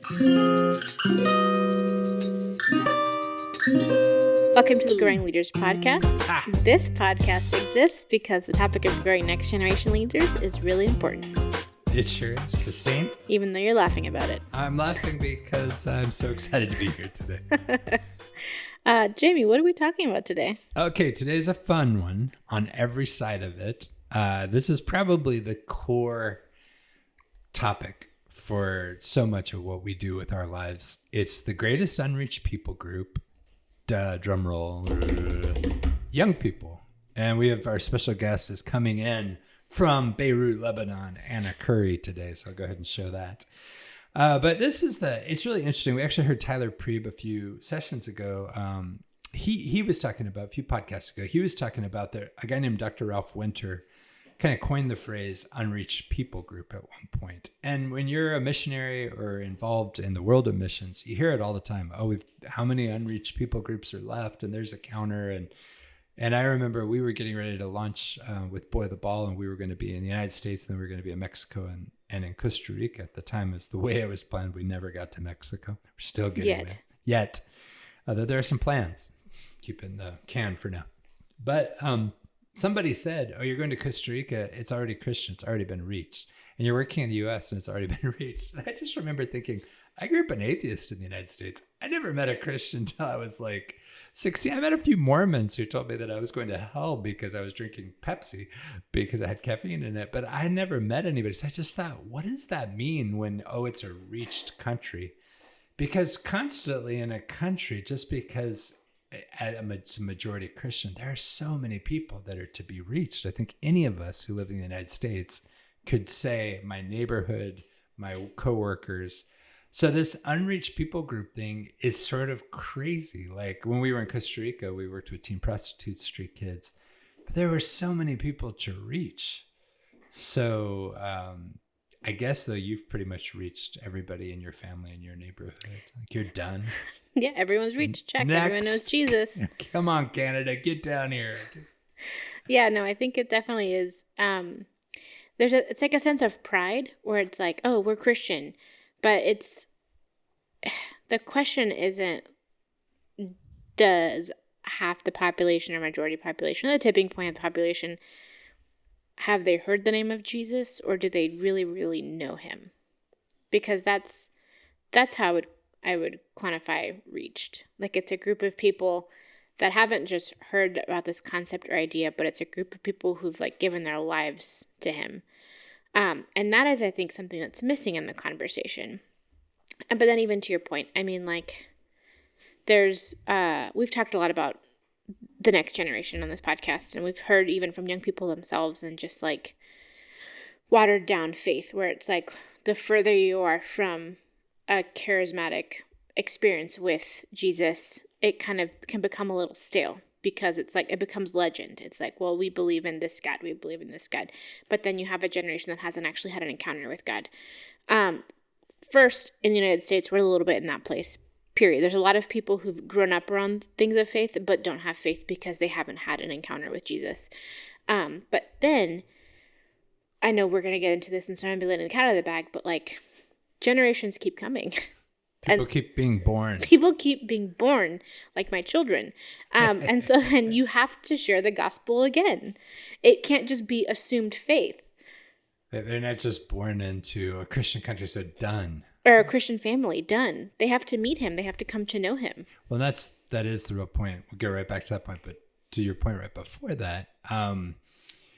Welcome to the Growing Leaders Podcast. This podcast exists because the topic of growing next generation leaders is really important. It sure is, Christine. Even though you're laughing about it. I'm laughing because I'm so excited to be here today. Jamie, what are we talking about today? Okay, today's a fun one on every side of it. This is probably the core topic for so much of what we do with our lives. It's the greatest unreached people group. Drum roll. Young people. And we have our special guest is coming in from Beirut, Lebanon, Anna Currie today. So I'll go ahead and show that. But it's really interesting. We actually heard Tyler Preeb a few sessions ago. He was talking about, a few podcasts ago, he was talking about a guy named Dr. Ralph Winter kind of coined the phrase unreached people group at one point. And when you're a missionary or involved in the world of missions, you hear it all the time. Oh, how many unreached people groups are left? And there's a counter. And I remember we were getting ready to launch with Boy the Ball, and we were going to be in the United States, and then we were going to be in Mexico and in Costa Rica at the time. Is the way it was planned. We never got to Mexico. We're still getting there. Yet. Although there are some plans. Keep in the can for now. But somebody said, oh, you're going to Costa Rica. It's already Christian. It's already been reached. And you're working in the U.S. and it's already been reached. And I just remember thinking, I grew up an atheist in the United States. I never met a Christian until I was like 16. I met a few Mormons who told me that I was going to hell because I was drinking Pepsi because I had caffeine in it. But I never met anybody. So I just thought, what does that mean when, it's a reached country? Because constantly in a country, just because it's a majority Christian, there are so many people that are to be reached. I think any of us who live in the United States could say my neighborhood, my coworkers. So this unreached people group thing is sort of crazy. Like when we were in Costa Rica, we worked with teen prostitutes, street kids, but there were so many people to reach. So I guess though you've pretty much reached everybody in your family and your neighborhood. Like you're done. Yeah, everyone's reached. Check. Next. Everyone knows Jesus. Come on, Canada, get down here. Yeah, no, I think it definitely is. It's like a sense of pride where it's like, oh, we're Christian, but the question isn't does half the population or majority population, or the tipping point of the population, have they heard the name of Jesus, or do they really, really know him? Because that's how I would quantify reached. Like it's a group of people that haven't just heard about this concept or idea, but it's a group of people who've like given their lives to him. And that is, I think, something that's missing in the conversation. But then even to your point, I mean, like we've talked a lot about the next generation on this podcast, and we've heard even from young people themselves and just like watered down faith, where it's like the further you are from a charismatic experience with Jesus, it kind of can become a little stale because it's like it becomes legend. It's like, well, we believe in this God, we believe in this God. But then you have a generation that hasn't actually had an encounter with God. First, in the United States, we're a little bit in that place, period. There's a lot of people who've grown up around things of faith but don't have faith because they haven't had an encounter with Jesus. But then, I know we're going to get into this and so I'm going to be letting the cat out of the bag, but like generations keep coming. People keep being born. People keep being born, like my children. And so then you have to share the gospel again. It can't just be assumed faith. They're not just born into a Christian country, so done. Or a Christian family, done. They have to meet him. They have to come to know him. Well, that is the real point. We'll get right back to that point. But to your point right before that,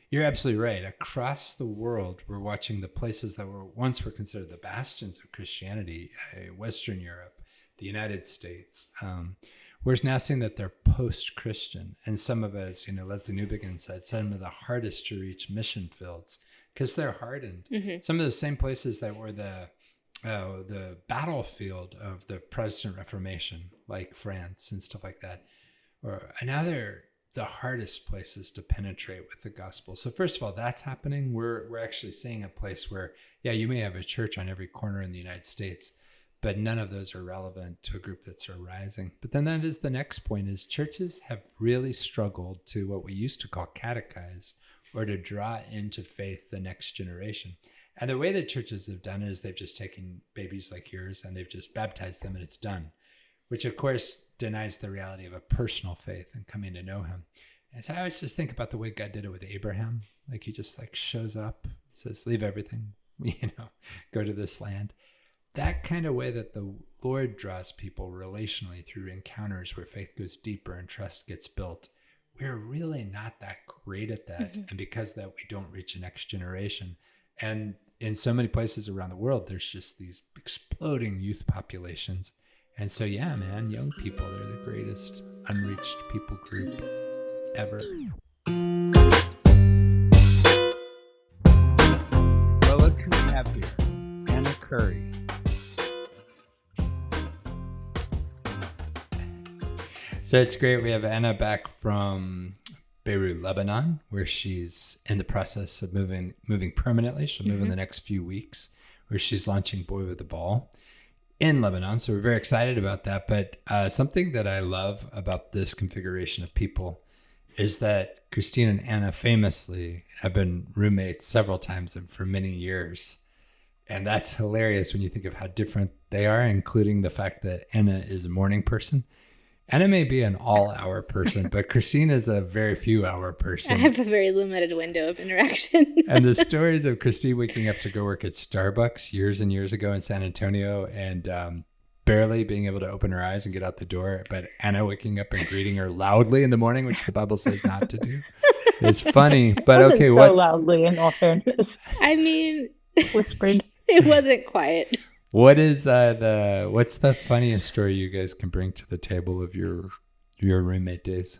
you're absolutely right. Across the world, we're watching the places that once were considered the bastions of Christianity, Western Europe, the United States. We're now seeing that they're post-Christian. And some of us, Leslie Newbegin said, some of the hardest to reach mission fields because they're hardened. Mm-hmm. Some of those same places that were the battlefield of the Protestant Reformation, like France and stuff like that, and now they're the hardest places to penetrate with the gospel. So first of all, that's happening. We're actually seeing a place where, you may have a church on every corner in the United States, but none of those are relevant to a group that's arising. But then that is the next point is churches have really struggled to what we used to call catechize or to draw into faith the next generation. And the way that churches have done it is they've just taken babies like yours and they've just baptized them and it's done, which of course denies the reality of a personal faith and coming to know him. And so I always just think about the way God did it with Abraham. Like he just like shows up, says, leave everything, go to this land. That kind of way that the Lord draws people relationally through encounters where faith goes deeper and trust gets built. We're really not that great at that. And because of that, we don't reach the next generation. And in so many places around the world, there's just these exploding youth populations. And so, yeah, man, young people, they're the greatest unreached people group ever. Well, look who we have here. Anna Currie. So it's great. We have Anna back from Beirut, Lebanon, where she's in the process of moving permanently. She'll move in the next few weeks, where she's launching Boy with the Ball in Lebanon. So we're very excited about that. But something that I love about this configuration of people is that Christine and Anna famously have been roommates several times and for many years. And that's hilarious when you think of how different they are, including the fact that Anna is a morning person. Anna may be an all-hour person, but Christine is a very few-hour person. I have a very limited window of interaction. And the stories of Christine waking up to go work at Starbucks years and years ago in San Antonio and barely being able to open her eyes and get out the door, but Anna waking up and greeting her loudly in the morning, which the Bible says not to do. It's funny, but okay. So loudly, in all fairness. I mean, whispered. It wasn't quiet. What's the funniest story you guys can bring to the table of your roommate days?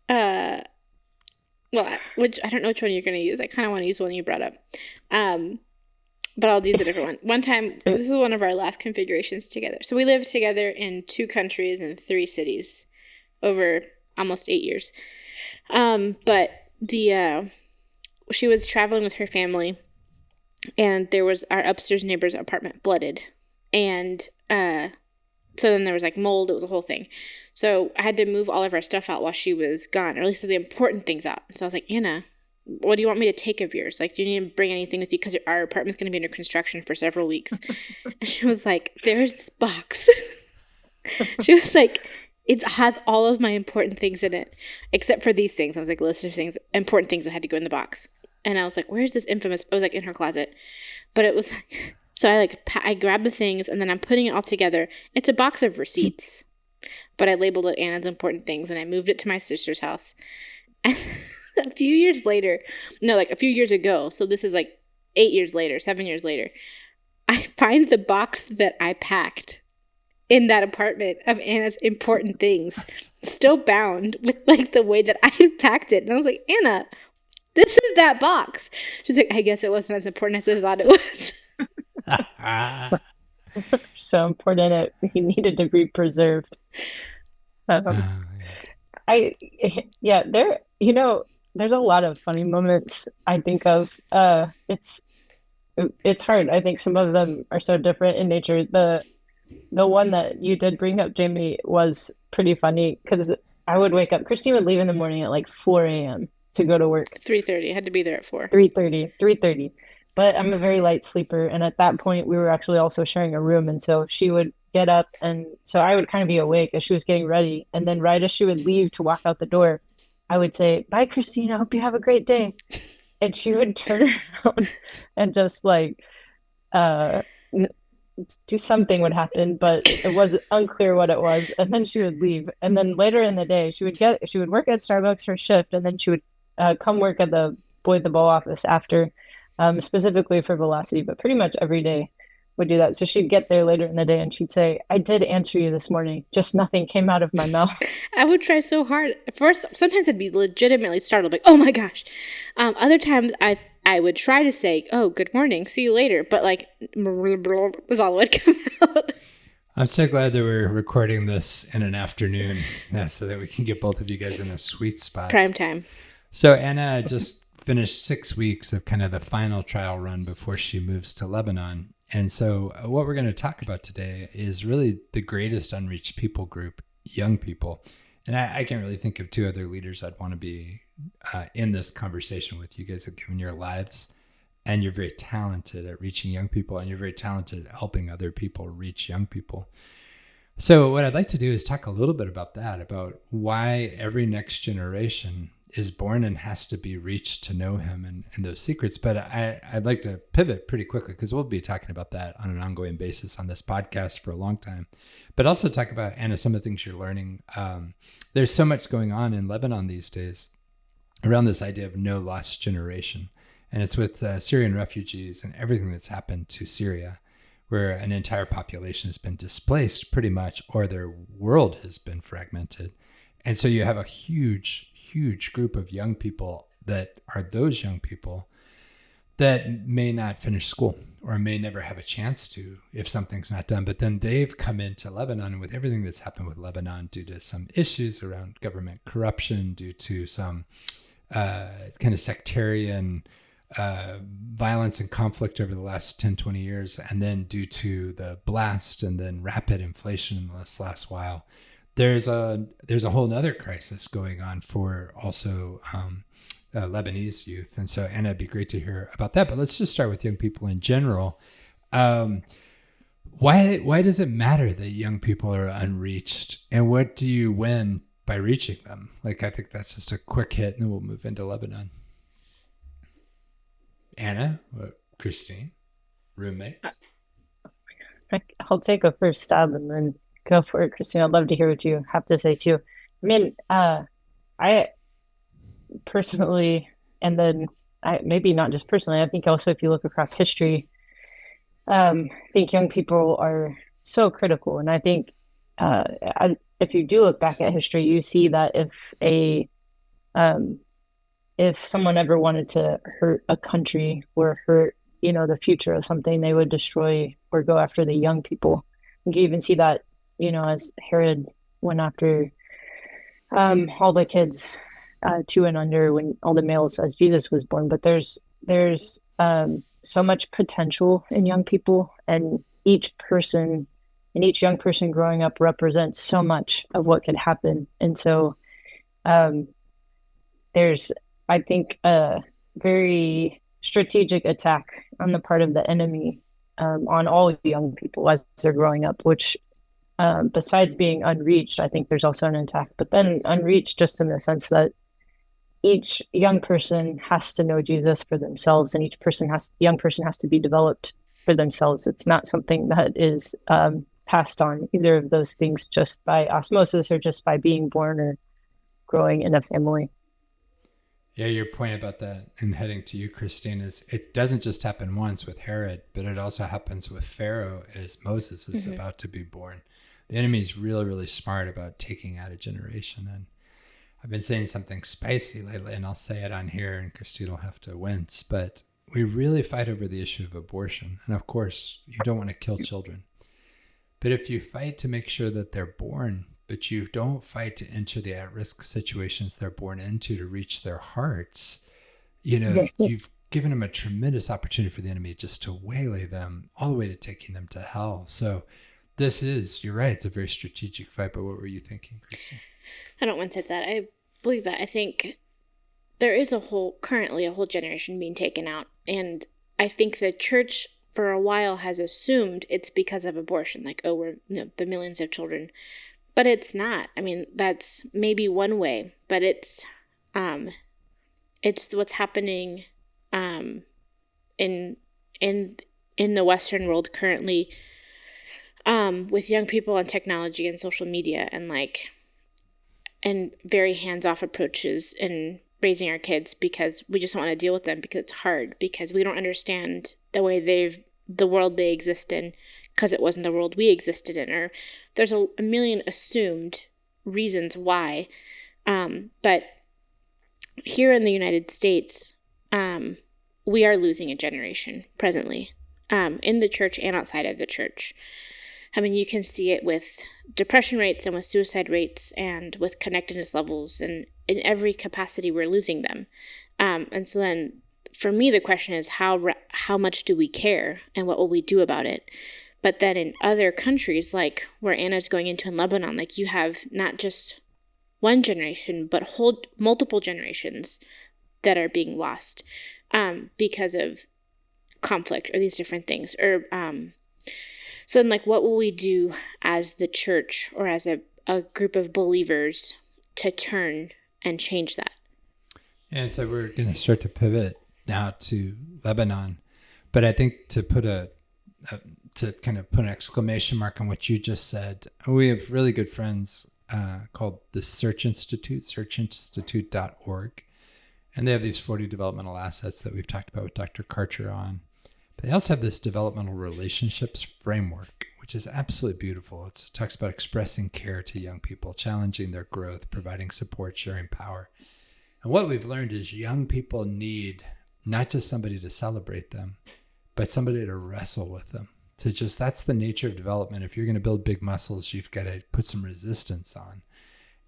Well, which I don't know which one you're going to use. I kind of want to use the one you brought up. But I'll use a different one. One time, this is one of our last configurations together. So we lived together in 2 countries and 3 cities over almost 8 years. But she was traveling with her family, and there was our upstairs neighbor's apartment flooded. And so then there was like mold. It was a whole thing. So I had to move all of our stuff out while she was gone, or at least the important things out. So I was like, Anna, what do you want me to take of yours? Like, do you need to bring anything with you? Because our apartment's going to be under construction for several weeks. And she was like, there's this box. She was like, it has all of my important things in it, except for these things. I was like, a list of things, important things that had to go in the box. And I was like, where's this infamous? It was like in her closet. But it was like, so I grabbed the things and then I'm putting it all together. It's a box of receipts, but I labeled it Anna's important things and I moved it to my sister's house. And a few years ago, so this is like 8 years later, 7 years later, I find the box that I packed in that apartment of Anna's important things, still bound with like the way that I had packed it. And I was like, Anna, this is that box. She's like, I guess it wasn't as important as I thought it was. So important he needed to be preserved. There's a lot of funny moments I think of. It's hard. I think some of them are so different in nature. The one that you did bring up, Jamie, was pretty funny because I would wake up. Christine would leave in the morning at like 4 a.m. to go to work. 3:30. I had to be there at 4. 3:30. But I'm a very light sleeper. And at that point, we were actually also sharing a room. And so she would get up. And so I would kind of be awake as she was getting ready. And then right as she would leave to walk out the door, I would say, bye, Christine. I hope you have a great day. And she would turn around and just like do something would happen, but it was unclear what it was. And then she would leave. And then later in the day, she would work at Starbucks her shift. And then she would come work at the Boy at the Ball office after. Specifically for Velocity, but pretty much every day would do that. So she'd get there later in the day and she'd say, I did answer you this morning, just nothing came out of my mouth. I would try so hard. At first, sometimes I'd be legitimately startled, like, oh my gosh. Other times I would try to say, oh, good morning, see you later. But like, was all that would come out. I'm so glad that we're recording this in an afternoon so that we can get both of you guys in a sweet spot. Prime time. So Anna just finished 6 weeks of kind of the final trial run before she moves to Lebanon. And so what we're going to talk about today is really the greatest unreached people group, young people. And I can't really think of 2 other leaders I'd want to be in this conversation with. You guys have given your lives and you're very talented at reaching young people, and you're very talented at helping other people reach young people. So what I'd like to do is talk a little bit about that, about why every next generation is born and has to be reached to know him and those secrets. But I'd like to pivot pretty quickly, because we'll be talking about that on an ongoing basis on this podcast for a long time. But also talk about, Anna, some of the things you're learning. There's so much going on in Lebanon these days around this idea of no lost generation. And it's with Syrian refugees and everything that's happened to Syria, where an entire population has been displaced pretty much, or their world has been fragmented. And so you have a huge, huge group of young people that are those young people that may not finish school or may never have a chance to if something's not done. But then they've come into Lebanon with everything that's happened with Lebanon due to some issues around government corruption, due to some kind of sectarian violence and conflict over the last 10, 20 years. And then due to the blast and then rapid inflation in this last while, there's a whole nother crisis going on for also Lebanese youth. And so, Anna, it'd be great to hear about that. But let's just start with young people in general. Why does it matter that young people are unreached? And what do you win by reaching them? Like, I think that's just a quick hit, and then we'll move into Lebanon. Anna, Christine, roommates? I'll take a first stab and then go for it, Christine. I'd love to hear what you have to say too. I mean, I personally, and then maybe not just personally, I think also if you look across history, I think young people are so critical. And I think if you do look back at history, you see that if someone ever wanted to hurt a country or hurt, the future of something, they would destroy or go after the young people. You can even see that, as Herod went after all the kids 2 and under, when all the males, as Jesus was born. But there's so much potential in young people, and each young person growing up represents so much of what could happen. And so there's, I think, a very strategic attack on the part of the enemy on all young people as they're growing up, which besides being unreached, I think there's also an attack. But then unreached just in the sense that each young person has to know Jesus for themselves, and young person has to be developed for themselves. It's not something that is passed on, either of those things, just by osmosis or just by being born or growing in a family. Yeah, your point about that, and heading to you, Christine, is it doesn't just happen once with Herod, but it also happens with Pharaoh as Moses is about to be born. The enemy is really, really smart about taking out a generation. And I've been saying something spicy lately, and I'll say it on here, and Christine will have to wince, but we really fight over the issue of abortion. And of course, you don't want to kill children. But if you fight to make sure that they're born, but you don't fight to enter the at-risk situations they're born into to reach their hearts, you've given them a tremendous opportunity for the enemy just to waylay them all the way to taking them to hell. So you're right, it's a very strategic fight. But what were you thinking, Christine? I don't want to say that. I believe that. I think there is currently a whole generation being taken out. And I think the church for a while has assumed it's because of abortion. Like, we're the millions of children. But it's not. I mean, that's maybe one way, but it's what's happening in the Western world currently with young people and technology and social media and very hands-off approaches in raising our kids, because we just don't want to deal with them because it's hard, because we don't understand the world they exist in, because it wasn't the world we existed in, or there's a million assumed reasons why. But here in the United States, we are losing a generation presently, in the church and outside of the church. I mean, you can see it with depression rates and with suicide rates and with connectedness levels, and in every capacity we're losing them. And so then for me, the question is how much do we care, and what will we do about it? But then in other countries, like where Anna's going into in Lebanon, like you have not just one generation, but multiple generations that are being lost because of conflict or these different things. Or so then, like, what will we do as the church or as a group of believers to turn and change that? And so we're going to start to pivot now to Lebanon. But I think to put to kind of put an exclamation mark on what you just said, we have really good friends called the Search Institute, searchinstitute.org. And they have these 40 developmental assets that we've talked about with Dr. Karcher on. But they also have this developmental relationships framework, which is absolutely beautiful. It talks about expressing care to young people, challenging their growth, providing support, sharing power. And what we've learned is young people need not just somebody to celebrate them, but somebody to wrestle with them. So that's the nature of development. If you're going to build big muscles, you've got to put some resistance on.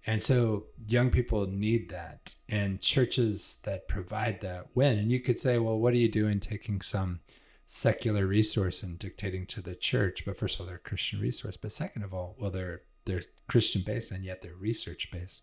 And so young people need that. And churches that provide that win. And you could say, well, what are you doing taking some secular resource and dictating to the church? But first of all, they're a Christian resource. But second of all, well, they're Christian based and yet they're research based.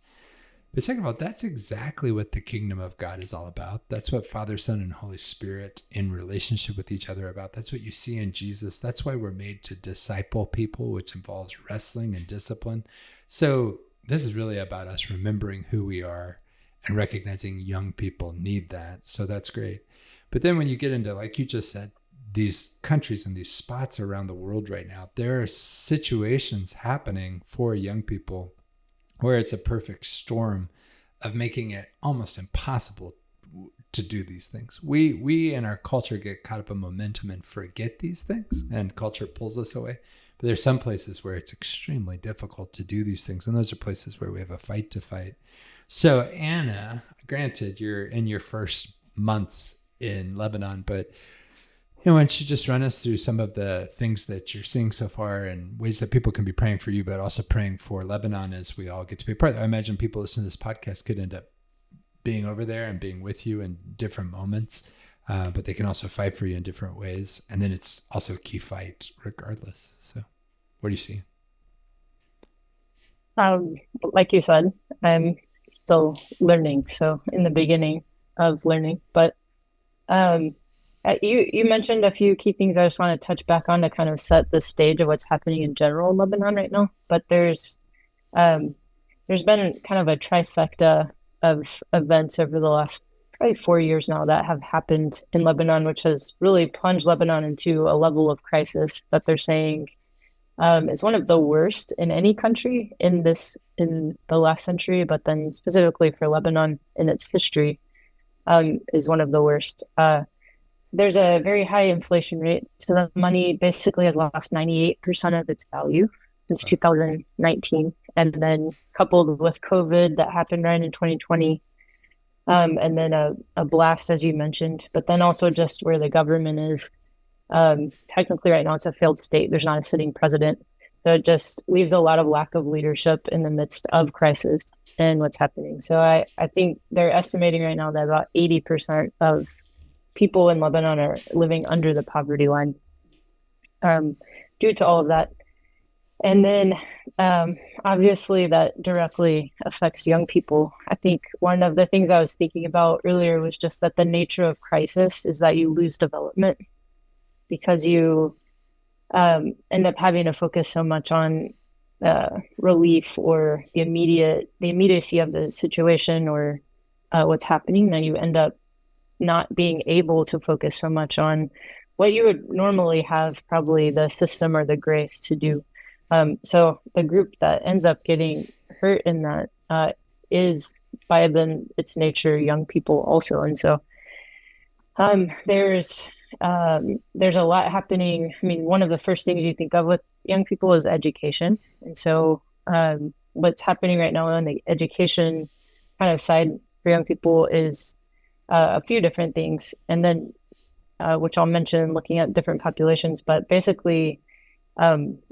But second of all, that's exactly what the kingdom of God is all about. That's what Father, Son, and Holy Spirit in relationship with each other are about. That's what you see in Jesus. That's why we're made to disciple people, which involves wrestling and discipline. So this is really about us remembering who we are and recognizing young people need that. So that's great. But then when you get into, like you just said, these countries and these spots around the world right now, there are situations happening for young people where it's a perfect storm of making it almost impossible to do these things. We in our culture get caught up in momentum and forget these things, and culture pulls us away. But there's some places where it's extremely difficult to do these things, and those are places where we have a fight to fight. So Anna, granted, you're in your first months in Lebanon, but why don't you just run us through some of the things that you're seeing so far and ways that people can be praying for you, but also praying for Lebanon as we all get to be part of it. I imagine people listening to this podcast could end up being over there and being with you in different moments, but they can also fight for you in different ways. And then it's also a key fight regardless. So what do you see? Like you said, I'm still learning. So in the beginning of learning, but you mentioned a few key things I just want to touch back on to kind of set the stage of what's happening in general in Lebanon right now. But there's been kind of a trifecta of events over the last probably 4 years now that have happened in Lebanon, which has really plunged Lebanon into a level of crisis that they're saying is one of the worst in any country in the last century, but then specifically for Lebanon in its history is one of the worst. There's a very high inflation rate. So the money basically has lost 98% of its value since 2019. And then coupled with COVID that happened right in 2020, and then a blast, as you mentioned, but then also just where the government is. Technically right now it's a failed state. There's not a sitting president. So it just leaves a lot of lack of leadership in the midst of crisis and what's happening. So I think they're estimating right now that about 80% of people in Lebanon are living under the poverty line due to all of that. And then obviously that directly affects young people. I think one of the things I was thinking about earlier was just that the nature of crisis is that you lose development because you end up having to focus so much on relief or the immediacy of the situation or what's happening, then you end up not being able to focus so much on what you would normally have probably the system or the grace to do. So the group that ends up getting hurt in that is by its nature young people also. And so there's a lot happening. I mean, one of the first things you think of with young people is education. And so what's happening right now on the education kind of side for young people is a few different things, and then which I'll mention looking at different populations. But basically, Lebanon's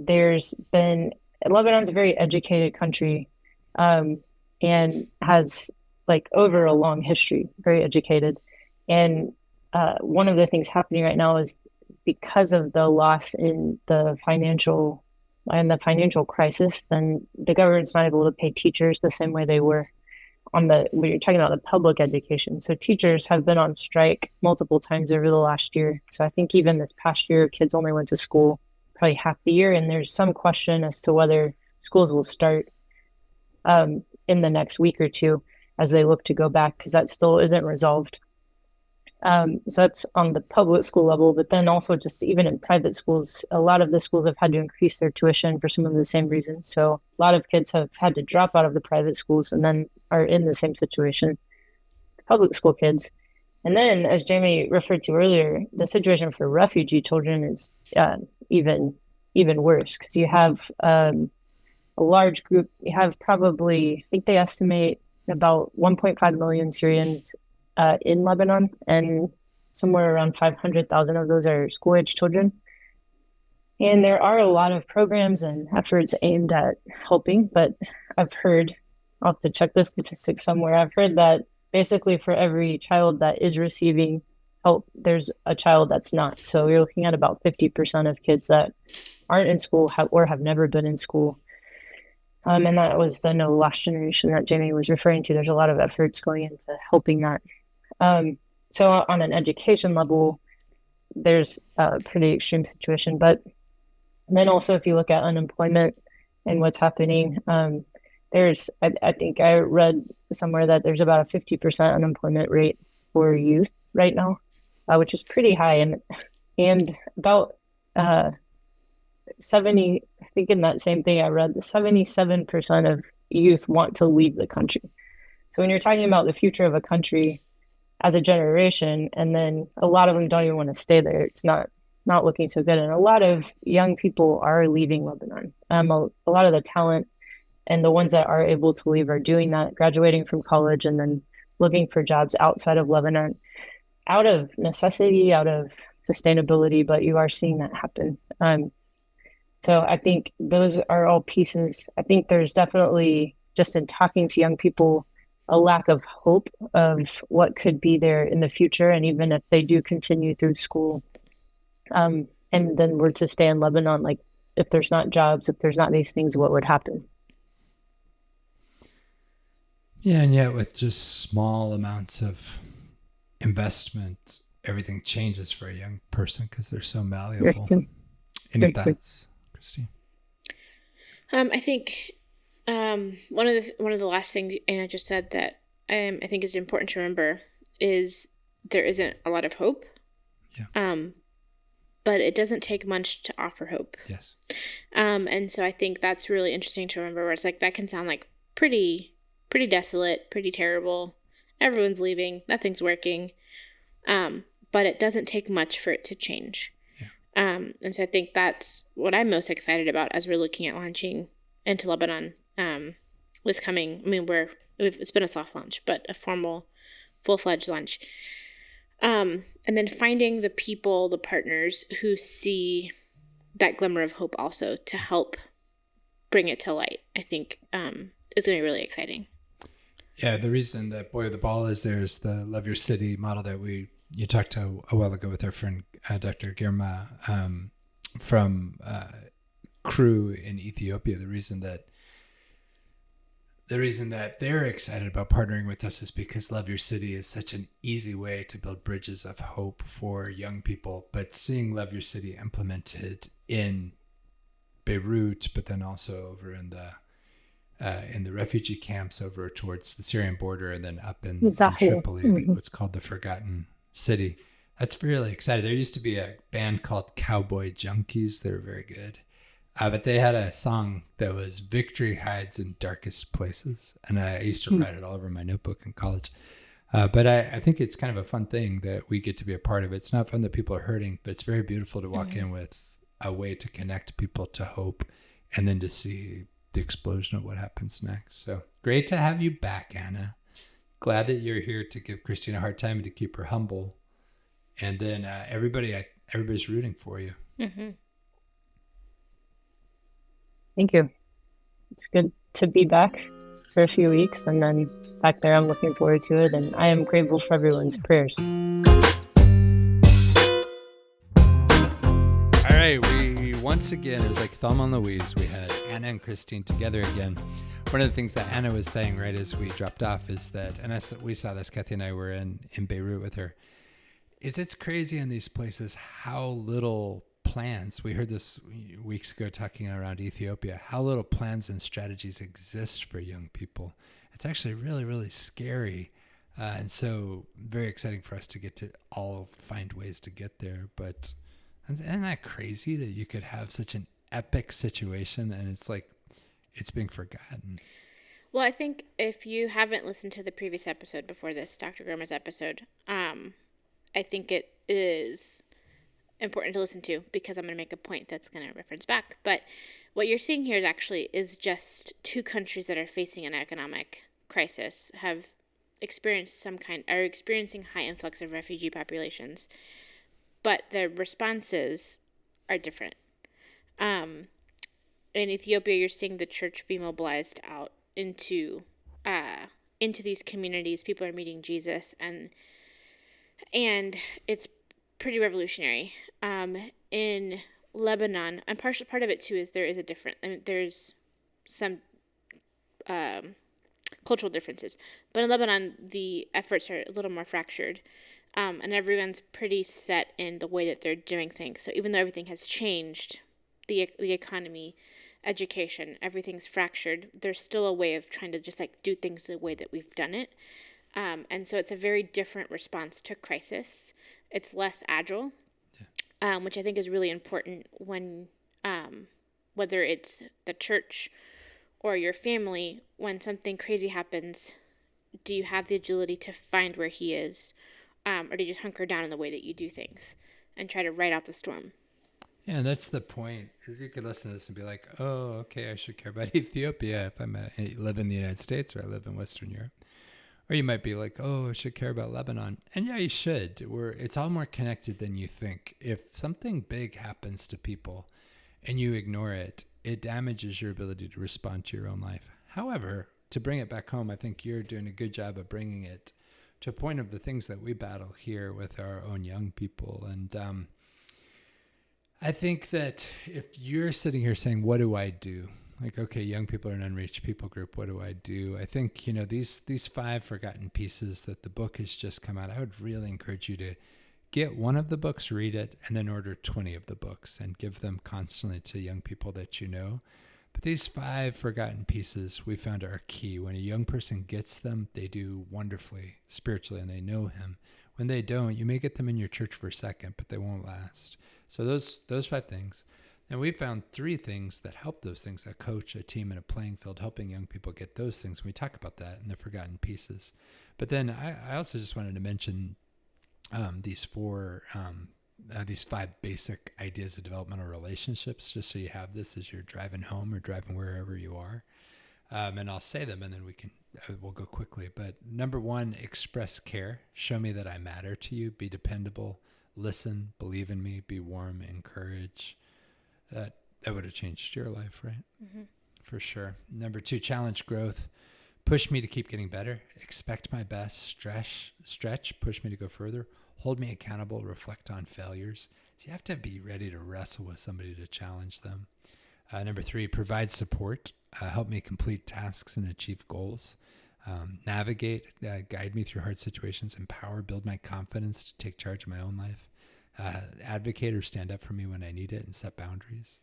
a very educated country, and has like over a long history, very educated. And one of the things happening right now is because of the loss in the financial crisis, then the government's not able to pay teachers the same way they were. when you're talking about the public education. So teachers have been on strike multiple times over the last year. So I think even this past year, kids only went to school probably half the year, and there's some question as to whether schools will start in the next week or two as they look to go back, because that still isn't resolved. So that's on the public school level, but then also just even in private schools, a lot of the schools have had to increase their tuition for some of the same reasons. So a lot of kids have had to drop out of the private schools and then are in the same situation, public school kids. And then, as Jamie referred to earlier, the situation for refugee children is even worse, because you have a large group. You have probably, I think they estimate about 1.5 million Syrians in Lebanon, and somewhere around 500,000 of those are school-age children. And there are a lot of programs and efforts aimed at helping, but I've heard, I'll have to check the statistics somewhere, I've heard that basically for every child that is receiving help, there's a child that's not. So you're looking at about 50% of kids that aren't in school or have never been in school. And that was the No Last Generation that Jamie was referring to. There's a lot of efforts going into helping that. So on an education level, there's a pretty extreme situation. But then also, if you look at unemployment and what's happening, I think I read somewhere that there's about a 50% unemployment rate for youth right now, which is pretty high. And about 70, I think in that same thing I read, 77% of youth want to leave the country. So when you're talking about the future of a country as a generation, and then a lot of them don't even want to stay there, it's not looking so good. And a lot of young people are leaving Lebanon. A lot of the talent and the ones that are able to leave are doing that, graduating from college and then looking for jobs outside of Lebanon, out of necessity, out of sustainability, but you are seeing that happen. So I think those are all pieces. I think there's definitely, just in talking to young people, a lack of hope of what could be there in the future. And even if they do continue through school, and then were to stay in Lebanon, like if there's not jobs, if there's not these things, what would happen? Yeah, and yet with just small amounts of investment, everything changes for a young person because they're so malleable. Any thoughts, Christine? I think one of the last things Anna just said that I think is important to remember is there isn't a lot of hope. Yeah. But it doesn't take much to offer hope. Yes. And so I think that's really interesting to remember, where it's like that can sound like pretty desolate, pretty terrible. Everyone's leaving, nothing's working. But it doesn't take much for it to change. Yeah. And so I think that's what I'm most excited about as we're looking at launching into Lebanon this coming. I mean, it's been a soft launch, but a formal, full-fledged launch. And then finding the people, the partners who see that glimmer of hope also to help bring it to light, I think is going to be really exciting. Yeah, the reason that Boy with the Ball is there's the Love Your City model that you talked to a while ago with our friend Dr. Girma from Currie in Ethiopia. The reason that they're excited about partnering with us is because Love Your City is such an easy way to build bridges of hope for young people. But seeing Love Your City implemented in Beirut, but then also over in the refugee camps over towards the Syrian border, and then up in Tripoli, what's called the Forgotten City. That's really exciting. There used to be a band called Cowboy Junkies. They were very good. But they had a song that was Victory Hides in Darkest Places. And I used to write it all over my notebook in college. But I think it's kind of a fun thing that we get to be a part of. It's not fun that people are hurting, but it's very beautiful to walk in with a way to connect people to hope and then to see the explosion of what happens next. So great to have you back, Anna. Glad that you're here to give Christine a hard time and to keep her humble. And then everybody's rooting for you. Mm-hmm. Thank you. It's good to be back for a few weeks, and then back there, I'm looking forward to it, and I am grateful for everyone's prayers. All right, once again, it was like Thelma and Louise. We had Anna and Christine together again. One of the things that Anna was saying right as we dropped off is that, and we saw this, Kathy and I were in Beirut with her, is it's crazy in these places how little plans, we heard this weeks ago talking around Ethiopia, how little plans and strategies exist for young people. It's actually really, really scary. And so very exciting for us to get to all find ways to get there. But isn't that crazy that you could have such an epic situation and it's like, it's being forgotten? Well, I think if you haven't listened to the previous episode before this, Dr. Germa's episode, I think it is important to listen to because I'm going to make a point that's going to reference back. But what you're seeing here is just two countries that are facing an economic crisis have are experiencing high influx of refugee populations, but the responses are different. In Ethiopia, you're seeing the church be mobilized out into these communities. People are meeting Jesus, and it's pretty revolutionary. In Lebanon, and part of it too is there is a different. I mean, there's some cultural differences, but in Lebanon, the efforts are a little more fractured, and everyone's pretty set in the way that they're doing things. So even though everything has changed, the economy, education, everything's fractured, there's still a way of trying to just like do things the way that we've done it. And so it's a very different response to crisis. It's less agile, which I think is really important when, whether it's the church or your family, when something crazy happens, do you have the agility to find where he is, or do you just hunker down in the way that you do things and try to ride out the storm? Yeah, and that's the point. Is you could listen to this and be like, oh, okay, I should care about Ethiopia if I live in the United States or I live in Western Europe. Or you might be like, oh, I should care about Lebanon. And yeah, you should. It's all more connected than you think. If something big happens to people and you ignore it, it damages your ability to respond to your own life. However, to bring it back home, I think you're doing a good job of bringing it to a point of the things that we battle here with our own young people. And I think that if you're sitting here saying, what do I do? Like, okay, young people are an unreached people group. What do I do? I think, these 5 forgotten pieces that the book has just come out, I would really encourage you to get one of the books, read it, and then order 20 of the books and give them constantly to young people that you know. But these 5 forgotten pieces we found are key. When a young person gets them, they do wonderfully spiritually and they know him. When they don't, you may get them in your church for a second, but they won't last. So those 5 things. And we found 3 things that help those things: a coach, a team, and a playing field, helping young people get those things. We talk about that in the forgotten pieces. But then I also just wanted to mention these 5 basic ideas of developmental relationships, just so you have this as you're driving home or driving wherever you are. And I'll say them and then we'll go quickly. But number 1, express care. Show me that I matter to you. Be dependable. Listen. Believe in me. Be warm. Encourage. That would have changed your life, right? Mm-hmm. For sure. Number 2, challenge growth. Push me to keep getting better. Expect my best. Stretch. Push me to go further. Hold me accountable. Reflect on failures. So you have to be ready to wrestle with somebody to challenge them. Number 3, provide support. Help me complete tasks and achieve goals. Navigate, guide me through hard situations. Empower, build my confidence to take charge of my own life. Advocate or stand up for me when I need it and set boundaries.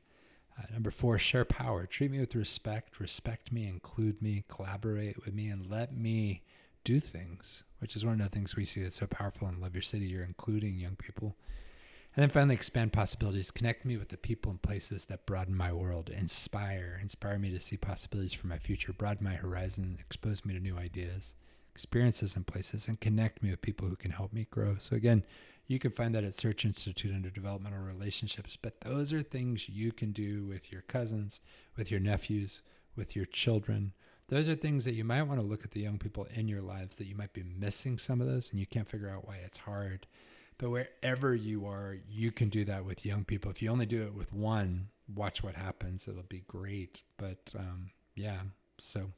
Number 4, share power. Treat me with respect. Respect me, include me, collaborate with me, and let me do things, which is one of the things we see that's so powerful in Love Your City. You're including young people. And then finally, expand possibilities. Connect me with the people and places that broaden my world. Inspire me to see possibilities for my future. Broaden my horizon. Expose me to new ideas, experiences, and places. And connect me with people who can help me grow. So again, you can find that at Search Institute under Developmental Relationships. But those are things you can do with your cousins, with your nephews, with your children. Those are things that you might want to look at the young people in your lives that you might be missing some of those and you can't figure out why it's hard. But wherever you are, you can do that with young people. If you only do it with one, watch what happens. It'll be great. But so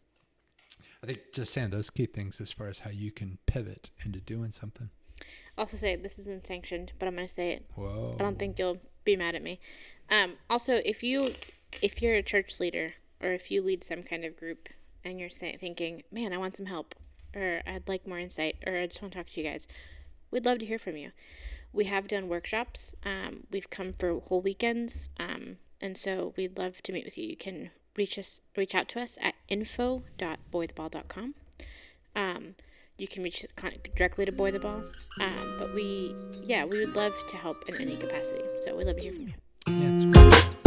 I think just saying those key things as far as how you can pivot into doing something. Also say, this isn't sanctioned, but I'm going to say it. Whoa. I don't think you'll be mad at me. Also, if you're a church leader or if you lead some kind of group, and you're thinking, man, I want some help, or I'd like more insight, or I just want to talk to you guys, we'd love to hear from you. We have done workshops. We've come for whole weekends, and so we'd love to meet with you. You can reach out to us at info.boytheball.com. You can reach directly to Boy the Ball, but we would love to help in any capacity. So we'd love to hear from you. Yeah, it's great.